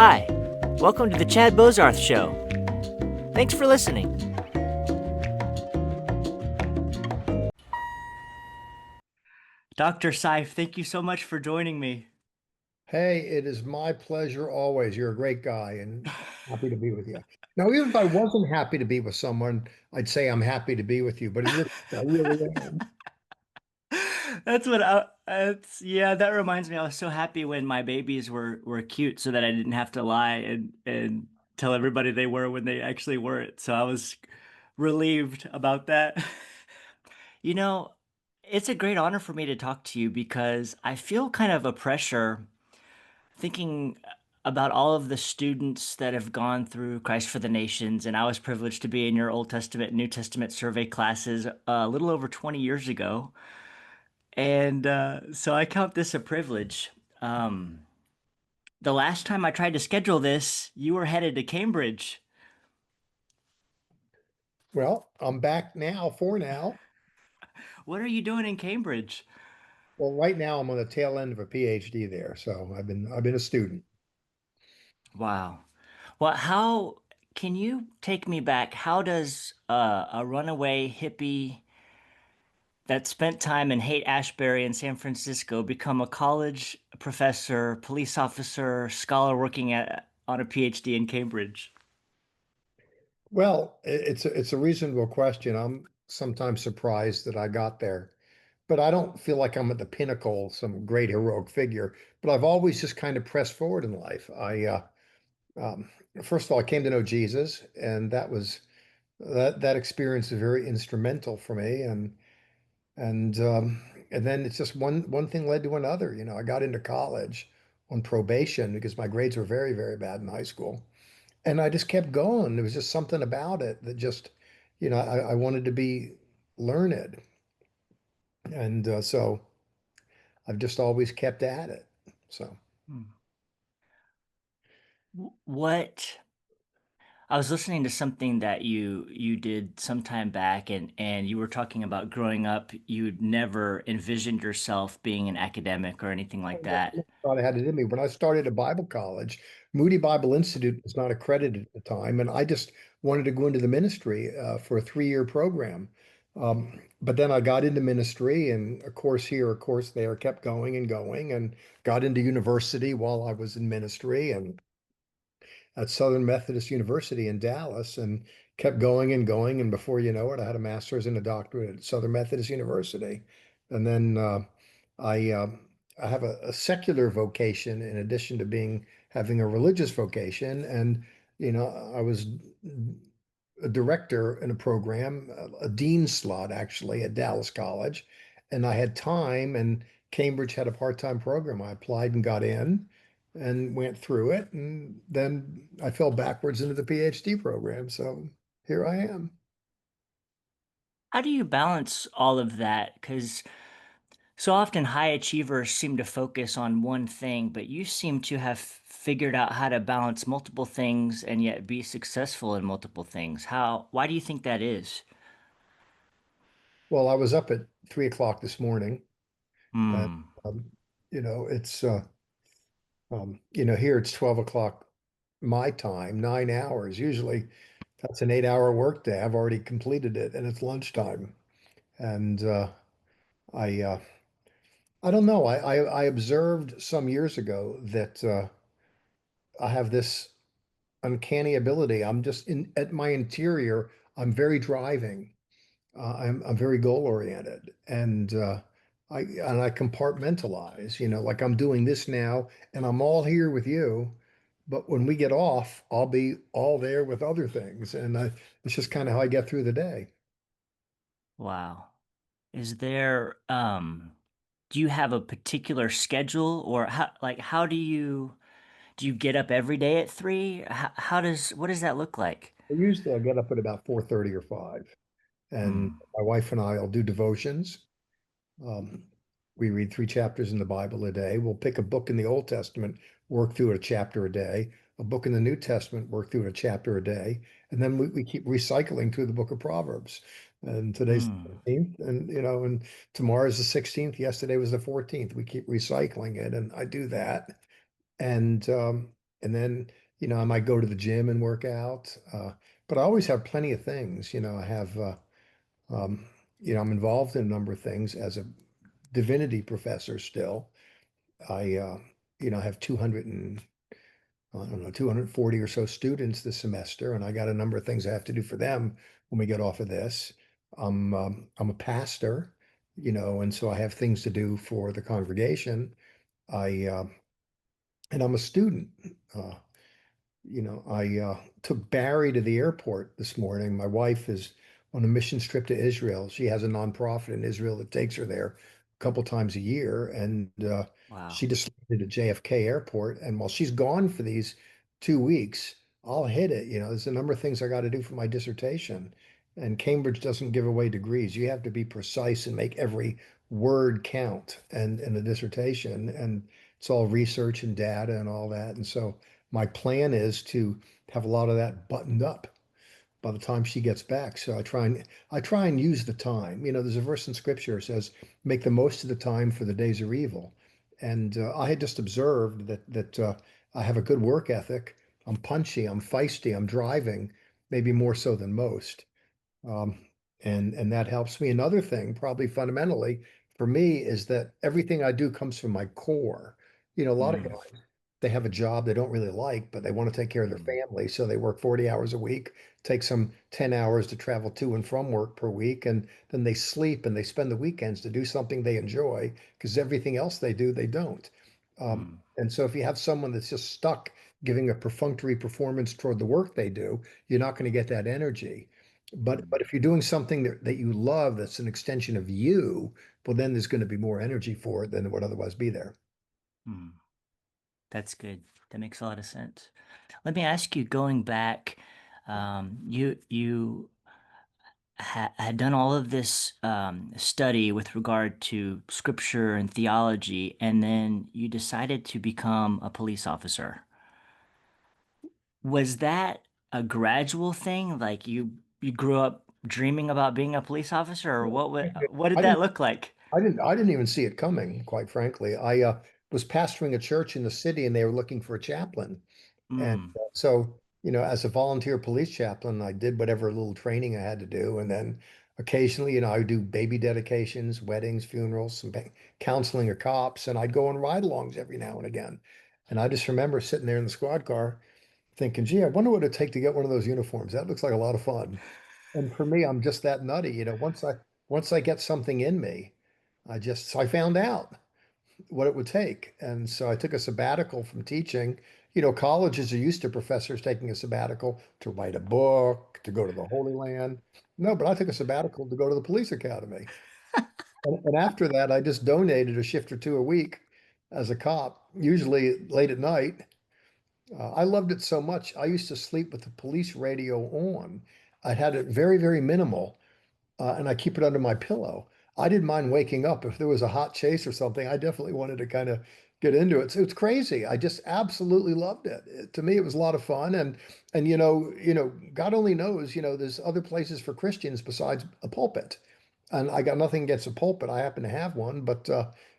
Hi, welcome to the Chad Bozarth Show. Thanks for listening. Dr. Seif, thank you so much for joining me. Hey, it is my pleasure always. You're a great guy and happy to be with you. Now, even if I wasn't happy to be with someone, I'd say I'm happy to be with you, but in this, I really am. That's what I, yeah, that reminds me. I was so happy when my babies were cute so that I didn't have to lie and tell everybody they were when they actually weren't. So I was relieved about that. You know, it's a great honor for me to talk to you because I feel kind of a pressure thinking about all of the students that have gone through Christ for the Nations, and I was privileged to be in your Old Testament and New Testament survey classes a little over 20 years ago. And so I count this a privilege. Um, the last time I tried to schedule this, you were headed to Cambridge. Well, I'm back now for now. What are you doing in Cambridge? Well, right now I'm on the tail end of a PhD there, so I've been a student. Wow. Well, how can you take me back? How does a runaway hippie that spent time in Haight-Ashbury in San Francisco become a college professor, police officer, scholar working on a PhD in Cambridge? Well, it's a reasonable question. I'm sometimes surprised that I got there, but I don't feel like I'm at the pinnacle, some great heroic figure. But I've always just kind of pressed forward in life. Um, First of all, I came to know Jesus, and that experience is very instrumental for me. And then it's just one thing led to another. You know, I got into college on probation because my grades were very, very bad in high school, and I just kept going. There was just something about it that just, I wanted to be learned, and so I've just always kept at it. So. Hmm. What I was listening to something that you did some time back, and you were talking about growing up, you'd never envisioned yourself being an academic or anything like that. Thought I had it in me. When I started at Bible college, Moody Bible Institute was not accredited at the time, and I just wanted to go into the ministry for a 3-year program. But then I got into ministry, and a course here, a course there, kept going and going, and got into university while I was in ministry, and at Southern Methodist University in Dallas, and kept going and going. And before you know it, I had a master's and a doctorate at Southern Methodist University. And then I uh, I have a secular vocation in addition to being having a religious vocation. And I was a director in a program, a dean slot actually at Dallas College, and I had time. And Cambridge had a part-time program. I applied and got in and went through it, and then I fell backwards into the PhD program. So here I am. How do you balance all of that? Because so often high achievers seem to focus on one thing, but you seem to have figured out how to balance multiple things and yet be successful in multiple things. Why do you think that is? Well, I was up at 3 o'clock this morning, and Hmm. it's here it's 12 o'clock my time, 9 hours. Usually that's an 8-hour workday. I've already completed it, and it's lunchtime. And I I don't know. I observed some years ago that I have this uncanny ability. I'm just in at my interior. I'm very driving. I'm very goal oriented, and I compartmentalize. Like I'm doing this now, and I'm all here with you. But when we get off, I'll be all there with other things, and it's just kind of how I get through the day. Wow. Is there do you have a particular schedule, or how do you get up every day at 3? What does that look like? Usually, I get up at about 4:30 or 5, and Hmm. my wife and I will do devotions. Um, we read 3 chapters in the Bible a day. We'll pick a book in the Old Testament, work through it a chapter a day, a book in the New Testament, work through it a chapter a day. And then we keep recycling through the book of Proverbs. And today's the Hmm. 15th, and tomorrow's the 16th. Yesterday was the 14th. We keep recycling it, and I do that. And And then, I might go to the gym and work out. But I always have plenty of things. I have, um, I'm involved in a number of things as a divinity professor still. I, have 200 and I don't know, 240 or so students this semester, and I got a number of things I have to do for them when we get off of this. I'm a pastor, and so I have things to do for the congregation. I and I'm a student. Uh, I took Barry to the airport this morning. My wife is on a mission trip to Israel. She has a nonprofit in Israel that takes her there a couple times a year, and Wow. she just landed at JFK Airport. And while she's gone for these 2 weeks, I'll hit it. There's a number of things I got to do for my dissertation, and Cambridge doesn't give away degrees. You have to be precise and make every word count, and in the dissertation, and it's all research and data and all that. And so my plan is to have a lot of that buttoned up by the time she gets back. So I try and use the time. There's a verse in scripture that says, "Make the most of the time, for the days are evil." And I had just observed that I have a good work ethic. I'm punchy, I'm feisty, I'm driving, maybe more so than most. Um, and that helps me. Another thing, probably fundamentally for me, is that everything I do comes from my core. A lot of Mm, guys, they have a job they don't really like, but they want to take care of their mm, family. So they work 40 hours a week, take some 10 hours to travel to and from work per week, and then they sleep and they spend the weekends to do something they enjoy because everything else they do, they don't. mm, And so if you have someone that's just stuck giving a perfunctory performance toward the work they do, you're not going to get that energy. But mm, if you're doing something that you love, that's an extension of you, well, then there's going to be more energy for it than it would otherwise be there. mm. That's good. That makes a lot of sense. Let me ask you, going back, you had done all of this study with regard to scripture and theology, and then you decided to become a police officer. Was that a gradual thing? Like you grew up dreaming about being a police officer, or what did I that didn't, look like? I didn't even see it coming, quite frankly. I was pastoring a church in the city and they were looking for a chaplain. And Mm, so, as a volunteer police chaplain, I did whatever little training I had to do. And then occasionally, I would do baby dedications, weddings, funerals, counseling of cops, and I'd go on ride-alongs every now and again. And I just remember sitting there in the squad car thinking, gee, I wonder what it'd take to get one of those uniforms. That looks like a lot of fun. And for me, I'm just that nutty. Once I get something in me, so I found out what it would take. And so I took a sabbatical from teaching. Colleges are used to professors taking a sabbatical to write a book, to go to the Holy Land. No, but I took a sabbatical to go to the police academy. And after that, I just donated a shift or two a week as a cop, usually late at night. I loved it so much. I used to sleep with the police radio on. I had it very, very minimal, and I keep it under my pillow. I didn't mind waking up if there was a hot chase or something. I definitely wanted to kind of get into it. So it's crazy. I just absolutely loved it. To me, it was a lot of fun, and God only knows. There's other places for Christians besides a pulpit, and I got nothing against a pulpit. I happen to have one, but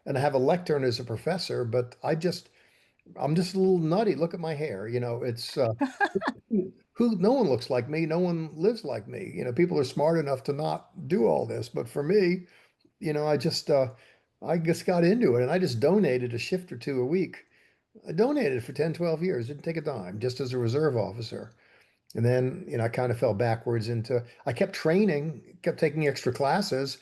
and I have a lectern as a professor. But I'm just a little nutty. Look at my hair. It's who no one looks like me, no one lives like me. People are smart enough to not do all this, but for me, I just got into it and I just donated a shift or two a week. I donated for 10, 12 years, didn't take a dime, just as a reserve officer. And then, I kind of fell backwards into I kept training, kept taking extra classes,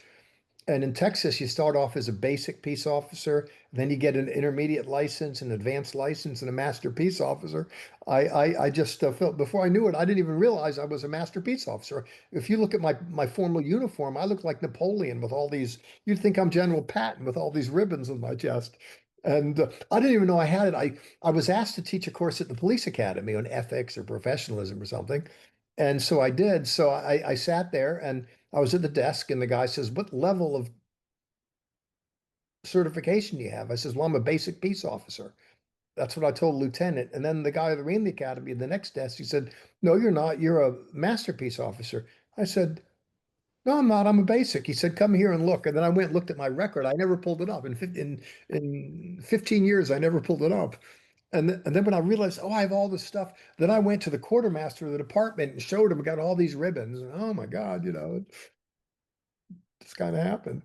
and in Texas, you start off as a basic peace officer, then you get an intermediate license, an advanced license, and a master peace officer. I just felt before I knew it, I didn't even realize I was a master peace officer. If you look at my formal uniform, I look like Napoleon with all these. You'd think I'm General Patton with all these ribbons on my chest. And I didn't even know I had it. I was asked to teach a course at the police academy on ethics or professionalism or something. And so I did. So I sat there and I was at the desk and the guy says, "What level of certification do you have?" I says, "Well, I'm a basic peace officer." That's what I told Lieutenant. And then the guy that ran the academy, the next desk, he said, "No, you're not. You're a master peace officer." I said, "No, I'm not. I'm a basic." He said, "Come here and look." And then I went and looked at my record. I never pulled it up. In 15 years, I never pulled it up. And then when I realized, oh, I have all this stuff, then I went to the quartermaster of the department and showed him I got all these ribbons. And oh my God, it's kind of happened.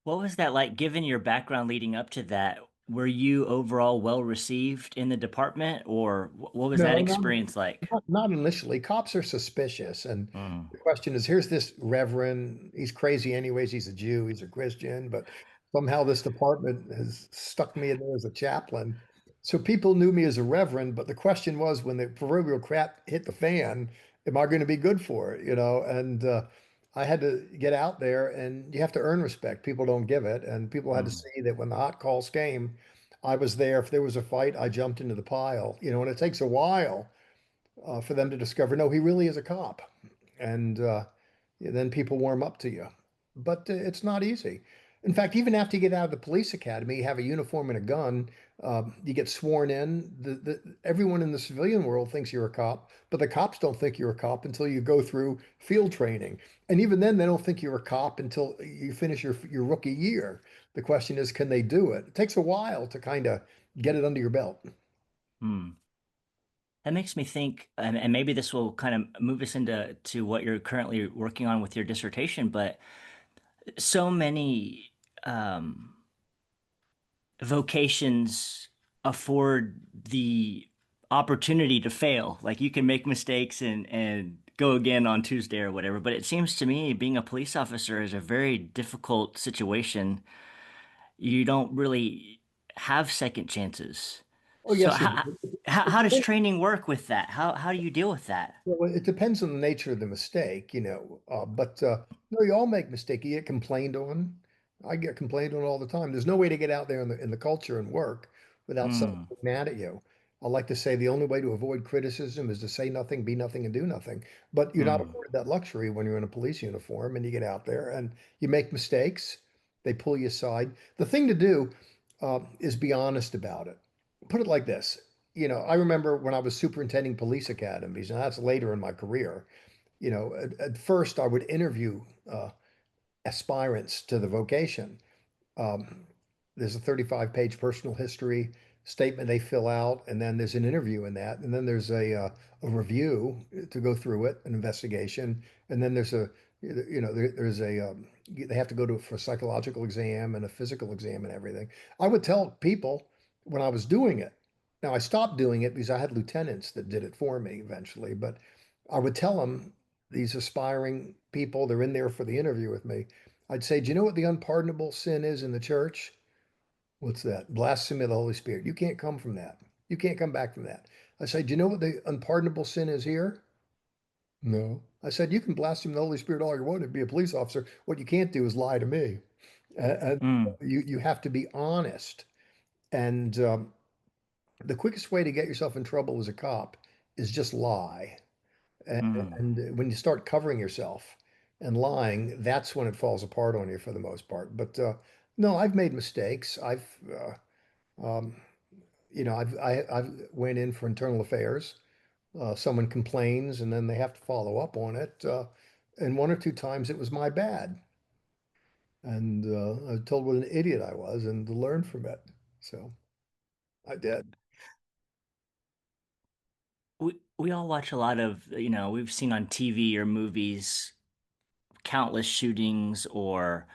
What was that like, given your background leading up to that? Were you overall well received in the department, or what was that No, experience like? not initially. Cops are suspicious. And Mm, the question is, here's this reverend. He's crazy anyways. He's a Jew. He's a Christian. But somehow this department has stuck me in there as a chaplain. So people knew me as a reverend. But the question was, when the proverbial crap hit the fan, am I going to be good for it? And I had to get out there, and you have to earn respect. People don't give it. And people had to mm, see that when the hot calls came, I was there. If there was a fight, I jumped into the pile. And it takes a while for them to discover, no, he really is a cop. And then people warm up to you. But it's not easy. In fact, even after you get out of the police academy, you have a uniform and a gun, you get sworn in. Everyone in the civilian world thinks you're a cop, but the cops don't think you're a cop until you go through field training. And even then, they don't think you're a cop until you finish your rookie year. The question is, can they do it? It takes a while to kind of get it under your belt. mm. That makes me think, and maybe this will kind of move us into what you're currently working on with your dissertation, but so many vocations afford the opportunity to fail. Like you can make mistakes and go again on Tuesday or whatever. But it seems to me being a police officer is a very difficult situation. You don't really have second chances. Oh, So yes, how does training work with that? How do you deal with that? well, it depends on the nature of the mistake, but no, you all make mistakes. You get complained on. I get complained on all the time. There's no way to get out there in the culture and work without someone Mm, getting mad at you. I like to say the only way to avoid criticism is to say nothing, be nothing, and do nothing. But you're not mm, afforded that luxury when you're in a police uniform and you get out there and you make mistakes. They pull you aside. The thing to do is be honest about it. Put it like this. I remember when I was superintending police academies, and that's later in my career. At first I would interview aspirants to the vocation. Um, there's a 35-page personal history statement they fill out, and then there's an interview in that, and then there's a review to go through it, an investigation, and then there's they have to go to for a psychological exam and a physical exam and everything. I would tell people when I was doing it. Now I stopped doing it because I had lieutenants that did it for me eventually, but I would tell them, these aspiring people, they're in there for the interview with me. I'd say, do you know what the unpardonable sin is in the church? What's that? Blasphemy of the Holy Spirit. You can't come from that. You can't come back from that. I say, do you know what the unpardonable sin is here? No. I said, you can blaspheme the Holy Spirit all you want and be a police officer. What you can't do is lie to me. And mm, you have to be honest. And the quickest way to get yourself in trouble as a cop is just lie. And, mm. and when you start covering yourself and lying, that's when it falls apart on you for the most part. But no, I've made mistakes. Um, I've went in for internal affairs. Someone complains, and then they have to follow up on it. And one or two times it was my bad, and I was told what an idiot I was, and to learn from it. So I did. We all watch a lot of, we've seen on TV or movies countless shootings or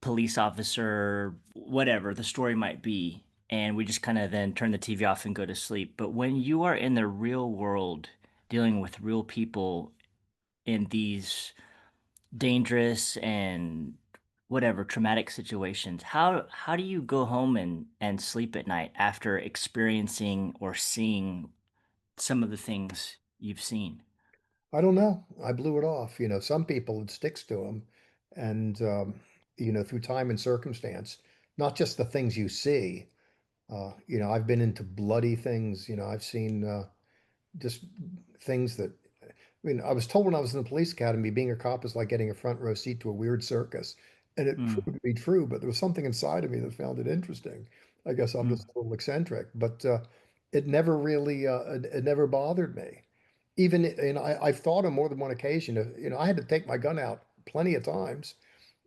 police officer, whatever the story might be. And we just kind of then turn the TV off and go to sleep. But when you are in the real world dealing with real people in these dangerous and whatever traumatic situations, how do you go home and sleep at night after experiencing or seeing some of the things you've seen? I don't know. I blew it off. Some people it sticks to them, and through time and circumstance, not just the things you see. I've been into bloody things. I've seen just things that I was told when I was in the police academy, being a cop is like getting a front row seat to a weird circus. And it Mm, proved to be true, but there was something inside of me that found it interesting. I guess I'm just mm, a little eccentric, but it never really, it never bothered me. Even, I've thought on more than one occasion, I had to take my gun out plenty of times,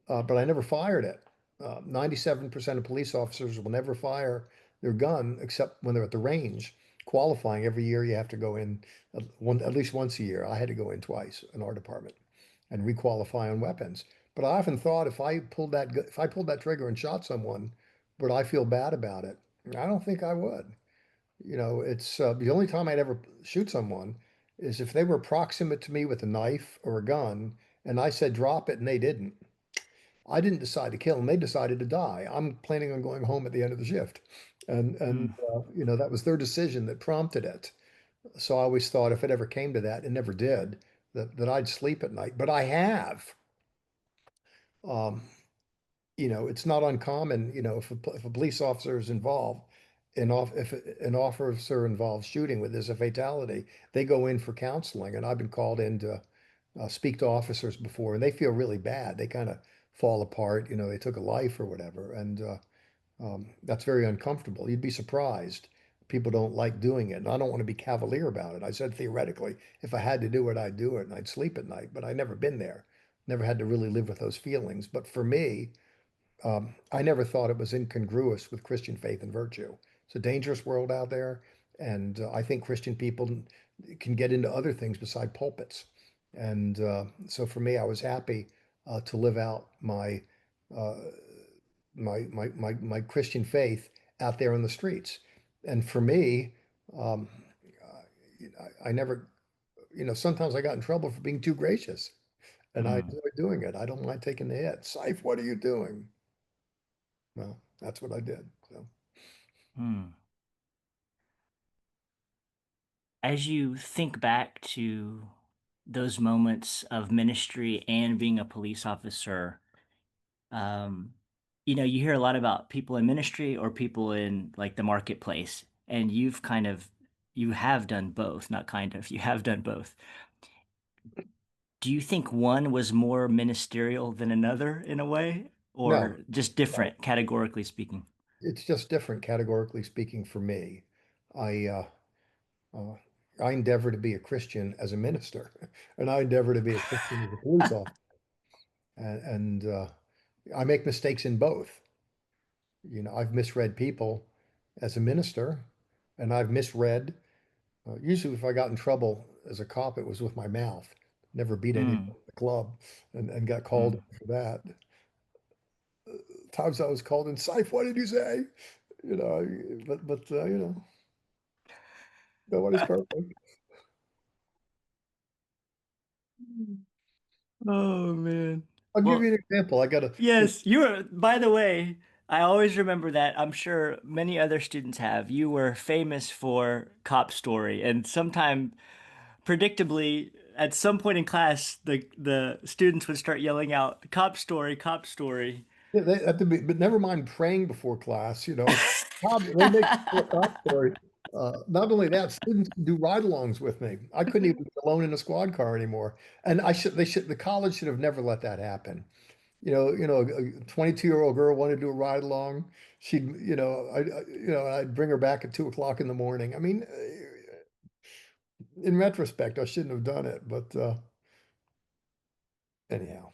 but I never fired it. 97% of police officers will never fire their gun, except when they're at the range. Qualifying every year, you have to go in at least once a year. I had to go in twice in our department and requalify on weapons. But I often thought if I pulled that trigger and shot someone, would I feel bad about it? I don't think I would. It's the only time I'd ever shoot someone is if they were proximate to me with a knife or a gun, and I said drop it and they didn't. I didn't decide to kill them; they decided to die. I'm planning on going home at the end of the shift, and Mm, that was their decision that prompted it. So I always thought if it ever came to that, it never did, that I'd sleep at night. But I have. Um, it's not uncommon, if a police officer is involved, if an officer involves shooting with there's a fatality, they go in for counseling. And I've been called in to speak to officers before, and they feel really bad. They kind of fall apart, they took a life or whatever. And that's very uncomfortable. You'd be surprised. People don't like doing it. And I don't want to be cavalier about it. I said theoretically, if I had to do it, I'd do it and I'd sleep at night, but I'd never been there. Never had to really live with those feelings. But for me, I never thought it was incongruous with Christian faith and virtue. It's a dangerous world out there, and I think Christian people can get into other things beside pulpits. And so for me, I was happy to live out uh, my Christian faith out there in the streets. And for me, um, I never, sometimes I got in trouble for being too gracious, and I mm, enjoy doing it. I don't mind taking the hit. Seif, what are you doing? Well, that's what I did. So mm. As you think back to those moments of ministry and being a police officer, um, you hear a lot about people in ministry or people in like the marketplace, and you have done both, not kind of, you have done both. Do you think one was more ministerial than another in a way, no, or just no, different, categorically speaking? it's just different categorically speaking for me. I uh, uh, I endeavor to be a Christian as a minister, and I endeavor to be a Christian as a police officer, and I make mistakes in both. I've misread people as a minister, and I've misread. Usually, if I got in trouble as a cop, it was with my mouth. Never beat anyone Mm, at the club, and got called mm. in for that. Times I was called in, Seif, what did you say? But nobody's perfect. Oh man. I'll give you Well, an example. I got a, yes, by the way, I always remember that. I'm sure many other students have. You were famous for Cop Story, and sometime, predictably, at some point in class, the students would start yelling out, Cop Story, Cop Story. yeah, they have to be, but never mind praying before class. They make a top story. Not only that, students do ride-alongs with me. I couldn't even be alone in a squad car anymore. And the college should have never let that happen. A 22-year-old girl wanted to do a ride along. I'd bring her back at 2 o'clock in the morning. I mean, in retrospect, I shouldn't have done it, but anyhow,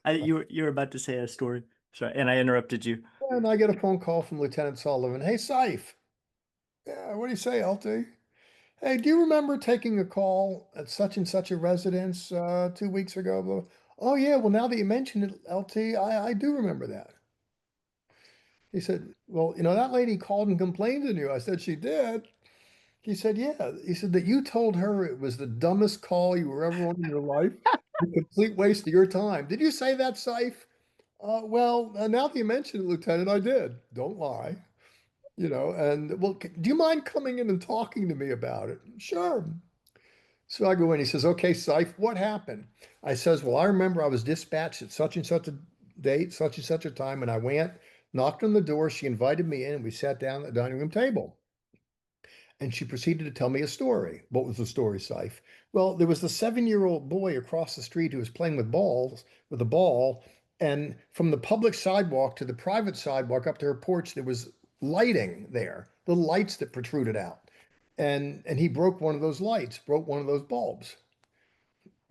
I, You were about to say a story. Sorry, and I interrupted you. and I get a phone call from Lieutenant Sullivan. Hey, Seif. Yeah, what do you say, LT? Hey, do you remember taking a call at such and such a residence 2 weeks ago? Blah, blah. Oh, yeah. Well, now that you mentioned it, LT, I do remember that. He said, well, that lady called and complained to you. I said, she did. He said, yeah. He said that you told her it was the dumbest call you were ever on in your life, a complete waste of your time. Did you say that, Seif? Well, now that you mentioned it, Lieutenant, I did. Don't lie. And well, do you mind coming in and talking to me about it? Sure. So I go in. He says, okay, Seif, what happened? I says, well, I remember I was dispatched at such and such a date, such and such a time, and I went, knocked on the door. She invited me in, and we sat down at the dining room table. And she proceeded to tell me a story. What was the story, Seif? Well, there was the 7-year-old boy across the street who was playing with a ball, and from the public sidewalk to the private sidewalk up to her porch, there was lighting there, little lights that protruded out. And he broke one of those lights, broke one of those bulbs.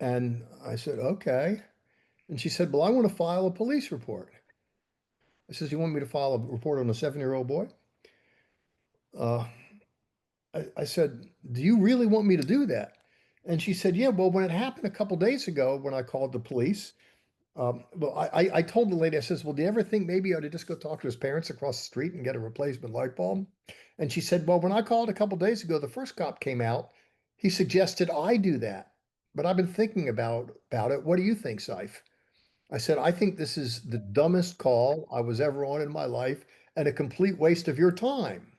And I said, okay. And she said, well, I want to file a police report. I says, you want me to file a report on a 7-year-old boy? uh, I said, "Do you really want me to do that?" And she said, "Yeah, well, when it happened a couple days ago, when I called the police, I told the lady, I says, well, do you ever think maybe I ought to just go talk to his parents across the street and get a replacement light bulb?" And she said, well, when I called a couple days ago, the first cop came out. He suggested I do that, but I've been thinking about it. What do you think, Seif? I said, I think this is the dumbest call I was ever on in my life and a complete waste of your time.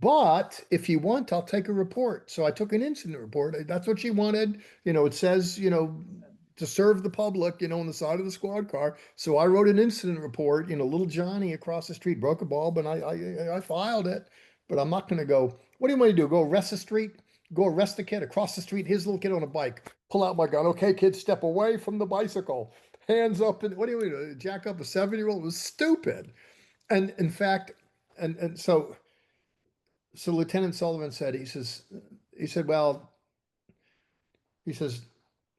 But if you want, I'll take a report. So I took an incident report. That's what she wanted. It says, to serve the public, on the side of the squad car. So I wrote an incident report. Little Johnny across the street broke a bulb, and I filed it. But I'm not going to go. What do you want to do? Go arrest the street? Go arrest the kid across the street? His little kid on a bike. Pull out my gun. Okay, kid, step away from the bicycle. Hands up. And what do you want to do? Jack up a 7-year-old? It was stupid. And in fact, and so Lieutenant Sullivan said, he said, well, he says,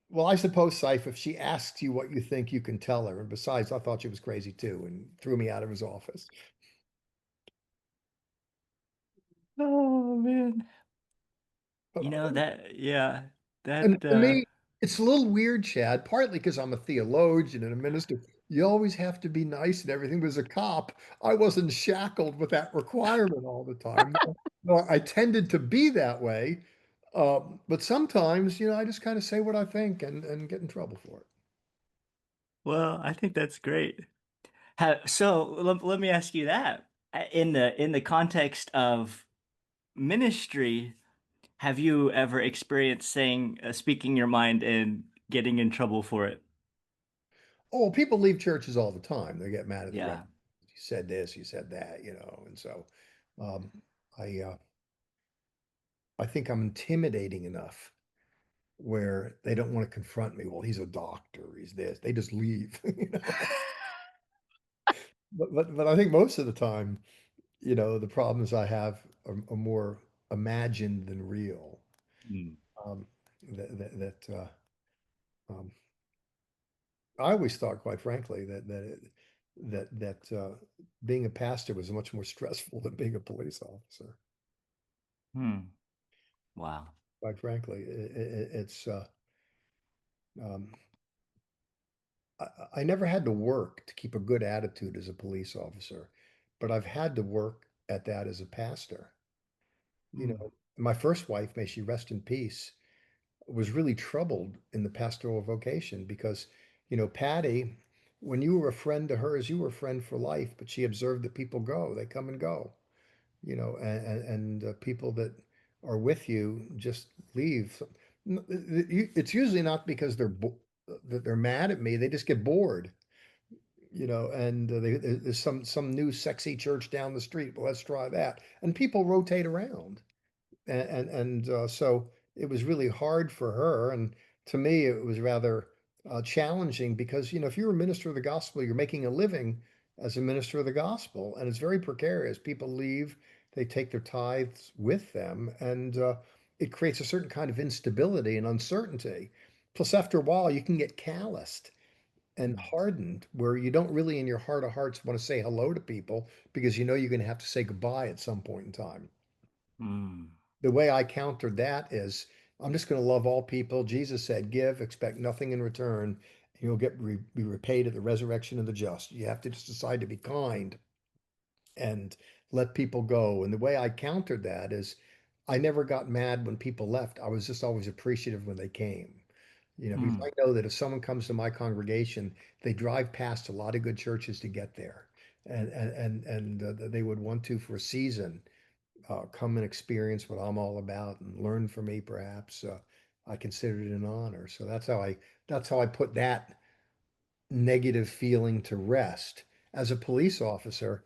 well, I suppose, Seif, if she asks you what you think, you can tell her. And besides, I thought she was crazy too, and threw me out of his office. Oh man. But Yeah, and that to me, it's a little weird, Chad. Partly because I'm a theologian and a minister. You always have to be nice and everything. But as a cop, I wasn't shackled with that requirement all the time. No, I tended to be that way. But sometimes, I just kind of say what I think and get in trouble for it. well, I think that's great. So let me ask you that. In the context of ministry, have you ever experienced speaking your mind and getting in trouble for it? Oh, well, people leave churches all the time. They get mad at the rest. Yeah. You said this, you said that, and so um, I think I'm intimidating enough where they don't want to confront me. Well, he's a doctor, he's this. They just leave, But I think most of the time, the problems I have are more imagined than real. Hmm. Um, um, I always thought, quite frankly, that being a pastor was much more stressful than being a police officer. Hmm. Wow. Quite frankly, it's um, I never had to work to keep a good attitude as a police officer, but I've had to work at that as a pastor. Hmm. My first wife, may she rest in peace, was really troubled in the pastoral vocation because, Patty, when you were a friend to hers, you were a friend for life, but she observed that people go, they come and go, and people that are with you just leave. It's usually not because that they're mad at me, they just get bored, and there's some new sexy church down the street. Well, let's try that. And people rotate around and so it was really hard for her, and to me it was rather challenging because if you're a minister of the gospel, you're making a living as a minister of the gospel, and it's very precarious. People leave, they take their tithes with them, and it creates a certain kind of instability and uncertainty. Plus, after a while, you can get calloused and hardened where you don't really in your heart of hearts want to say hello to people because you're going to have to say goodbye at some point in time. Hmm. The way I countered that is I'm just going to love all people. Jesus said, give, expect nothing in return, and you'll be repaid at the resurrection of the just. You have to just decide to be kind and let people go. And the way I countered that is I never got mad when people left. I was just always appreciative when they came. Because Hmm. I know that if someone comes to my congregation, they drive past a lot of good churches to get there. And they would want to for a season come and experience what I'm all about and learn from me, perhaps. I consider it an honor. So that's how I put that negative feeling to rest. As a police officer,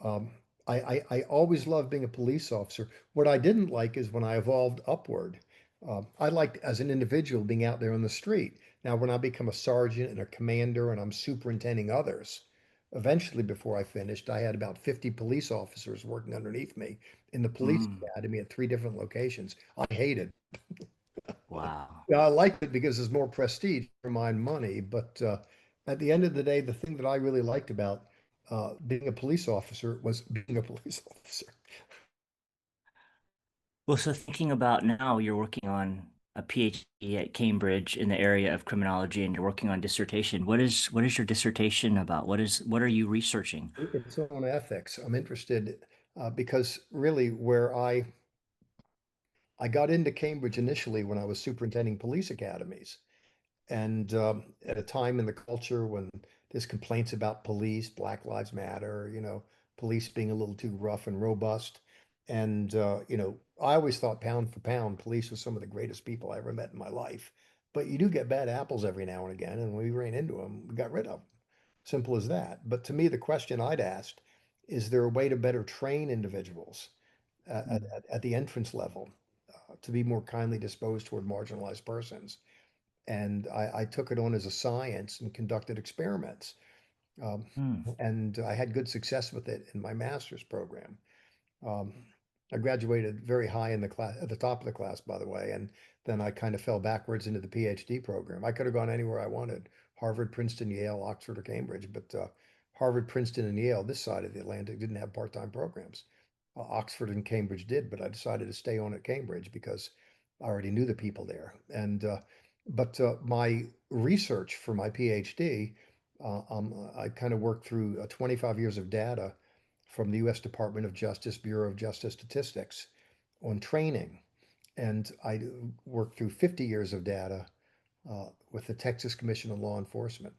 um, I always loved being a police officer. What I didn't like is when I evolved upward. I liked as an individual being out there on the street. Now, when I become a sergeant and a commander and I'm superintending others, eventually before I finished, I had about 50 police officers working underneath me in the police Hmm. academy at 3 different locations. I hated. Wow. Yeah, I liked it because there's more prestige for my money. But at the end of the day, the thing that I really liked about being a police officer was being a police officer. Well, so thinking about now, you're working on a PhD at Cambridge in the area of criminology, and you're working on dissertation. What is your dissertation about? What are you researching? It's on ethics. I'm interested because really where I got into Cambridge initially when I was superintending police academies. And at a time in the culture when there's complaints about police, Black Lives Matter, police being a little too rough and robust. And, I always thought pound for pound, police was some of the greatest people I ever met in my life. But you do get bad apples every now and again. And when we ran into them, we got rid of them. Simple as that. But to me, the question I'd asked, is there a way to better train individuals at the entrance level to be more kindly disposed toward marginalized persons? And I took it on as a science and conducted experiments. Um, Hmm. and I had good success with it in my master's program. Um, I graduated very high in the class, at the top of the class, by the way, and then I kind of fell backwards into the PhD program. I could have gone anywhere I wanted, Harvard, Princeton, Yale, Oxford, or Cambridge, but Harvard, Princeton, and Yale, this side of the Atlantic, didn't have part-time programs. Oxford and Cambridge did, but I decided to stay on at Cambridge because I already knew the people there. And but my research for my PhD, I kind of worked through 25 years of data from the U.S. Department of Justice, Bureau of Justice Statistics on training. And I worked through 50 years of data with the Texas Commission on Law Enforcement.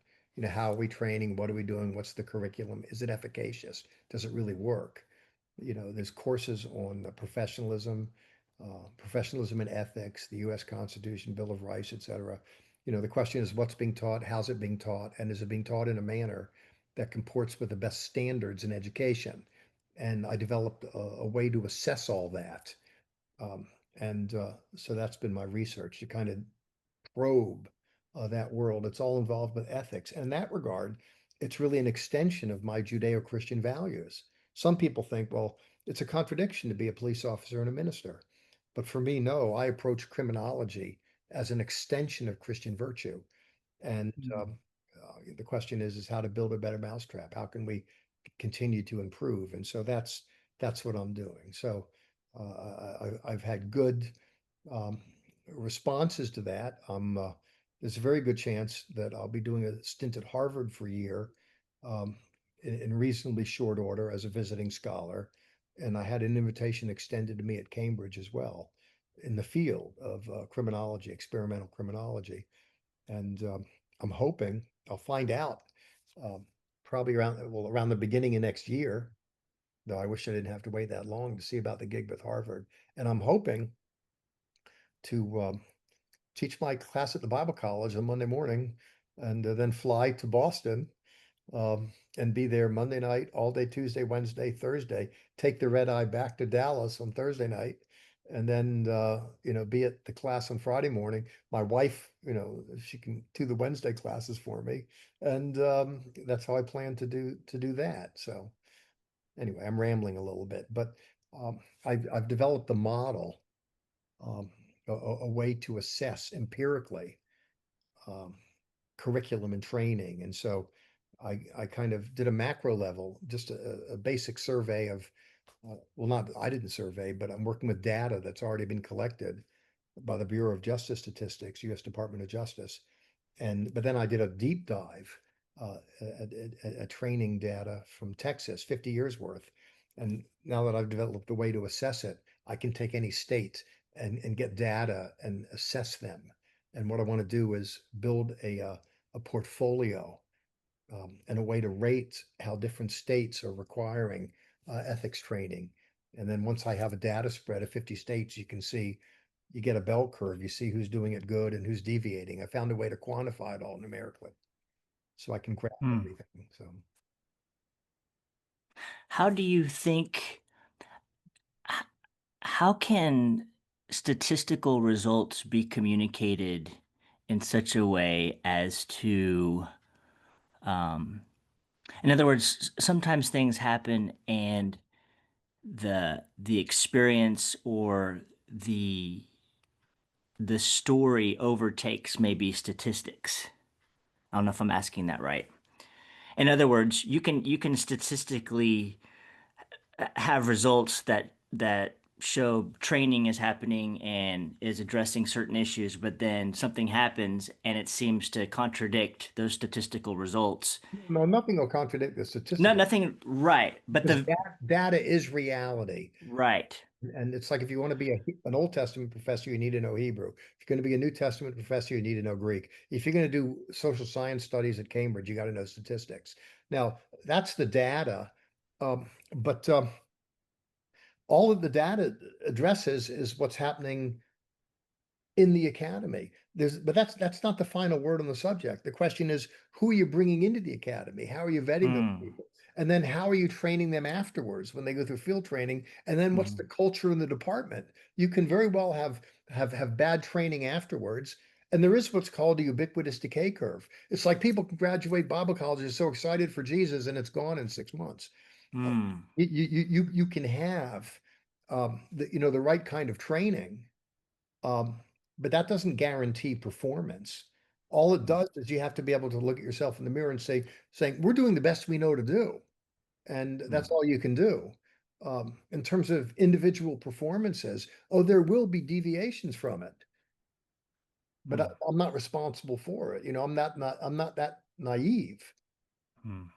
How are we training? What are we doing? What's the curriculum? Is it efficacious? Does it really work? There's courses on professionalism and ethics, the U.S. Constitution, Bill of Rights, et cetera. The question is what's being taught, how's it being taught, and is it being taught in a manner that comports with the best standards in education? And I developed a way to assess all that. And so that's been my research to kind of probe that world. It's all involved with ethics. And in that regard, it's really an extension of my Judeo-Christian values. Some people think, well, it's a contradiction to be a police officer and a minister. But for me, no, I approach criminology as an extension of Christian virtue. And Hmm. the question is how to build a better mousetrap. How can we continue to improve? And so that's what I'm doing. So I've had good um, responses to that. There's a very good chance that I'll be doing a stint at Harvard for a year um, in reasonably short order as a visiting scholar. And I had an invitation extended to me at Cambridge as well in the field of criminology, experimental criminology. And I'm hoping I'll find out um, probably around the beginning of next year, though I wish I didn't have to wait that long to see about the gig with Harvard. And I'm hoping to teach my class at the Bible College on Monday morning and then fly to Boston and be there Monday night, all day Tuesday, Wednesday, Thursday, take the red eye back to Dallas on Thursday night, and then be at the class on Friday morning. My wife, she can do the Wednesday classes for me, and that's how I plan to do that. So anyway, I'm rambling a little bit, but I've developed a model, um, a way to assess empirically um, curriculum and training. And so I kind of did a macro level, just a basic survey of, well, not, I didn't survey, but I'm working with data that's already been collected by the Bureau of Justice Statistics, U.S. Department of Justice. But then I did a deep dive at training data from Texas, 50 years worth. And now that I've developed a way to assess it, I can take any state and get data and assess them. And what I want to do is build a portfolio and a way to rate how different states are requiring ethics training. And then once I have a data spread of 50 states, you get a bell curve. You see who's doing it good and who's deviating. I found a way to quantify it all numerically so I can graph Hmm. everything. So How do you think, h- how can statistical results be communicated in such a way as to, um, in other words, sometimes things happen and the experience or the story overtakes maybe statistics. I don't know if I'm asking that right. In other words, you can statistically have results that show training is happening and is addressing certain issues, but then something happens and it seems to contradict those statistical results. No, nothing will contradict the Not statistical nothing right, but because the data is reality. right. And it's like if you want to be an Old Testament professor, you need to know Hebrew. If you're going to be a New Testament professor, you need to know Greek. If you're going to do social science studies at Cambridge, you got to know statistics. Now, that's the data. But all of the data addresses is what's happening in the academy. But that's not the final word on the subject. The question is, who are you bringing into the academy? How are you vetting those Mm, people? And then how are you training them afterwards when they go through field training? And then what's the mm, culture in the department? You can very well have bad training afterwards. And there is what's called a ubiquitous decay curve. It's like people can graduate Bible college, are so excited for Jesus, and it's gone in 6 months. mm, You can have the right kind of training, um, but that doesn't guarantee performance. All it mm, does is you have to be able to look at yourself in the mirror and saying, we're doing the best we know to do. And that's mm, all you can do. In terms of individual performances, oh, there will be deviations from it, but mm, I'm not responsible for it. I'm not that naive. mm,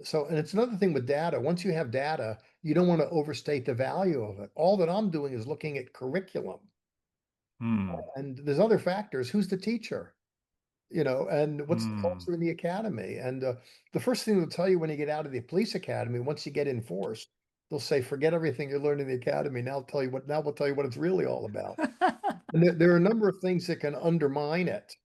So, and it's another thing with data. Once you have data, you don't want to overstate the value of it. All that I'm doing is looking at curriculum. mm, And there's other factors. Who's the teacher? And what's the mm. culture in the academy? And the first thing they'll tell you when you get out of the police academy, once you get in force, they'll say, forget everything you learned in the academy. Now we'll tell you what it's really all about. And there are a number of things that can undermine it.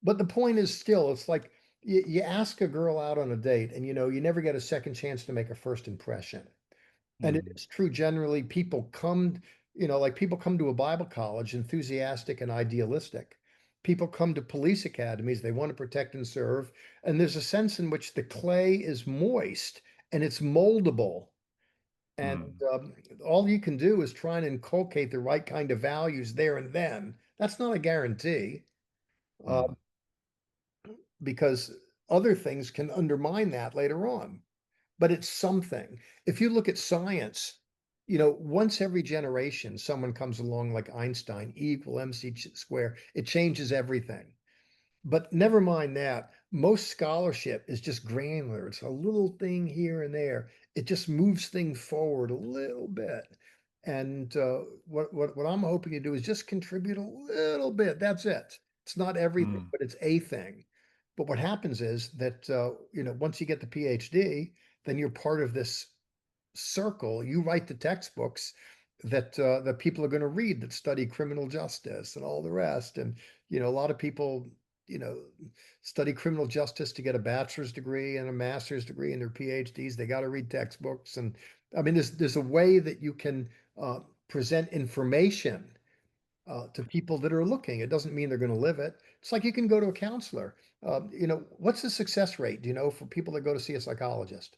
But the point is still, it's like you ask a girl out on a date and you never get a second chance to make a first impression. And it Mm, is true generally, people come to a Bible college enthusiastic and idealistic. People come to police academies, they want to protect and serve. And there's a sense in which the clay is moist and it's moldable. And mm, all you can do is try and inculcate the right kind of values there and then. That's not a guarantee, uh, mm, because other things can undermine that later on. But it's something. If you look at science, once every generation, someone comes along like Einstein, E equal mc square, it changes everything. But never mind that. Most scholarship is just granular. It's a little thing here and there. It just moves things forward a little bit. And what I'm hoping to do is just contribute a little bit. That's it. It's not everything, mm, but it's a thing. But what happens is that once you get the PhD, then you're part of this circle. You write the textbooks that people are going to read that study criminal justice and all the rest. And a lot of people, you know, study criminal justice to get a bachelor's degree and a master's degree and their PhDs. They got to read textbooks. And I mean, there's a way that you can present information to people that are looking. It doesn't mean they're going to live it. It's like you can go to a counselor. What's the success rate, for people that go to see a psychologist?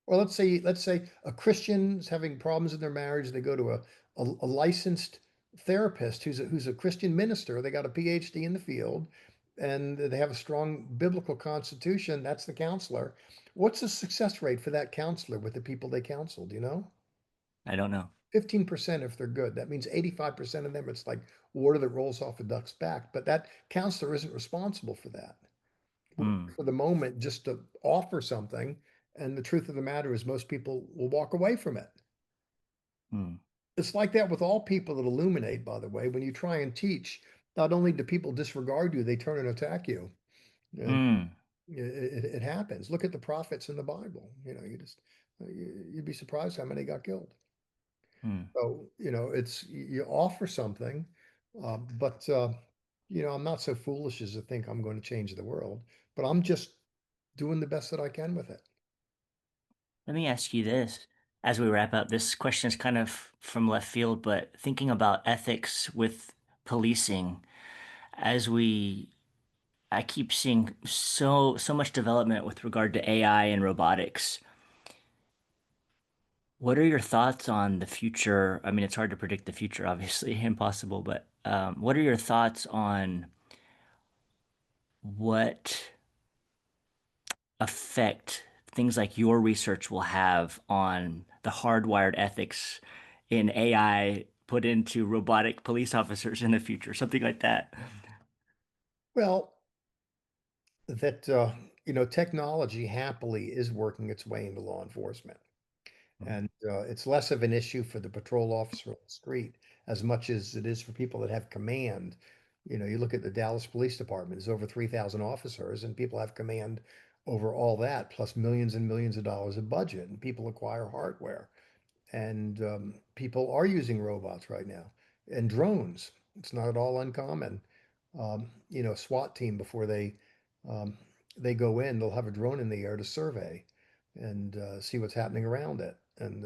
Or let's say a Christian's having problems in their marriage. They go to a licensed therapist who's a Christian minister. They got a PhD in the field, and they have a strong biblical constitution. That's the counselor. What's the success rate for that counselor with the people they counsel? Do you know? I don't know. 15% if they're good. That means 85% of them, it's like water that rolls off a duck's back. But that counselor isn't responsible for that. Mm, For the moment, just to offer something. And the truth of the matter is, most people will walk away from it. mm, It's like that with all people that illuminate, by the way. When you try and teach, not only do people disregard you, they turn and attack you. And mm, it happens. Look at the prophets in the Bible. You'd be surprised how many got killed. mm. So, it's you offer something, but I'm not so foolish as to think I'm going to change the world, but I'm just doing the best that I can with it. Let me ask you this as we wrap up. This question is kind of from left field, but thinking about ethics with policing, as I keep seeing so much development with regard to AI and robotics. What are your thoughts on the future? I mean, it's hard to predict the future, obviously, impossible, but what are your thoughts on what effect things like your research will have on the hardwired ethics in AI put into robotic police officers in the future, something like that. Well, that technology happily is working its way into law enforcement. And it's less of an issue for the patrol officer on the street as much as it is for people that have command. You look at the Dallas Police Department, there's over 3,000 officers, and people have command over all that, plus millions and millions of dollars of budget, and people acquire hardware. And people are using robots right now and drones. It's not at all uncommon. SWAT team before um, they go in, they'll have a drone in the air to survey and see what's happening around it. And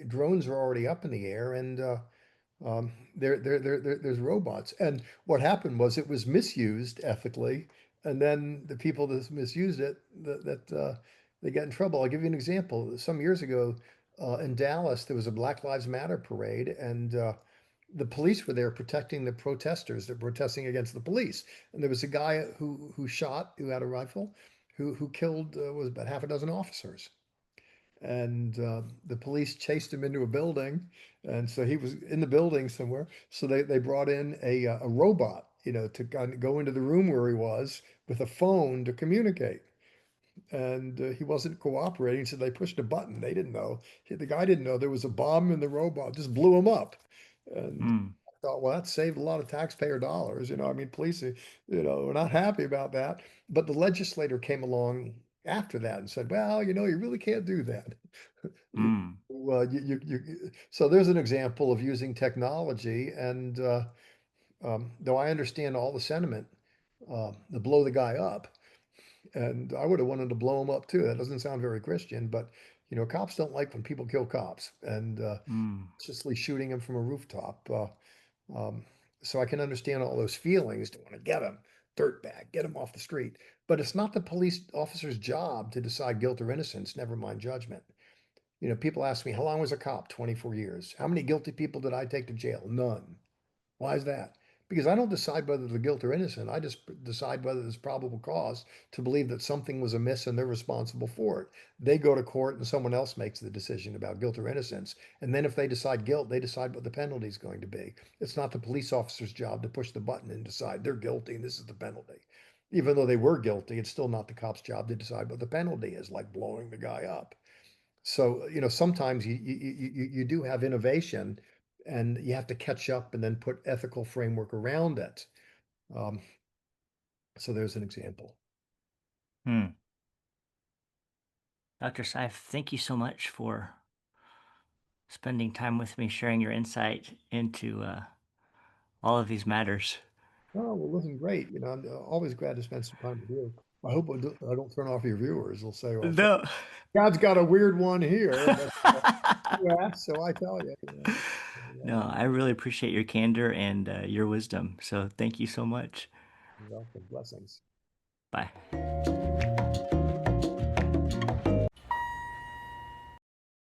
drones are already up in the air, and there's robots. And what happened was it was misused ethically, and then the people that misused it, they get in trouble. I'll give you an example. Some years ago, in Dallas, there was a Black Lives Matter parade, and the police were there protecting the protesters that were protesting against the police. And there was a guy who had a rifle, who killed was about half a dozen officers, and the police chased him into a building, and so he was in the building somewhere. So they brought in a robot, to kind of go into the room where he was with a phone to communicate. And he wasn't cooperating, so they pushed a button. They didn't know. The guy didn't know there was a bomb in the robot. Just blew him up. And Mm, I thought, well, that saved a lot of taxpayer dollars. I mean, police, were not happy about that. But the legislator came along after that and said, well, you really can't do that. mm, Well, so there's an example of using technology, and though I understand all the sentiment, to blow the guy up, and I would have wanted to blow him up too. That doesn't sound very Christian, but cops don't like when people kill cops, and mm, maliciously shooting him from a rooftop. Um, so I can understand all those feelings to want to get him, dirtbag, get him off the street. But it's not the police officer's job to decide guilt or innocence, never mind judgment. People ask me, how long was a cop? 24 years. How many guilty people did I take to jail? None. Why is that? Because I don't decide whether they're guilty or innocent. I just decide whether there's probable cause to believe that something was amiss and they're responsible for it. They go to court and someone else makes the decision about guilt or innocence. And then if they decide guilt, they decide what the penalty is going to be. It's not the police officer's job to push the button and decide they're guilty and this is the penalty. Even though they were guilty, it's still not the cop's job to decide what the penalty is, like blowing the guy up. So, sometimes you do have innovation and you have to catch up and then put ethical framework around it. Um, so there's an example. mm. Dr. Seif, thank you so much for spending time with me, sharing your insight into all of these matters. Oh, well, listen, great. I'm always glad to spend some time with you. I hope I don't turn off your viewers. They'll say, well, No. God's got a weird one here, but yeah, so I tell you, No, I really appreciate your candor and your wisdom. So thank you so much. welcome, blessings. Bye.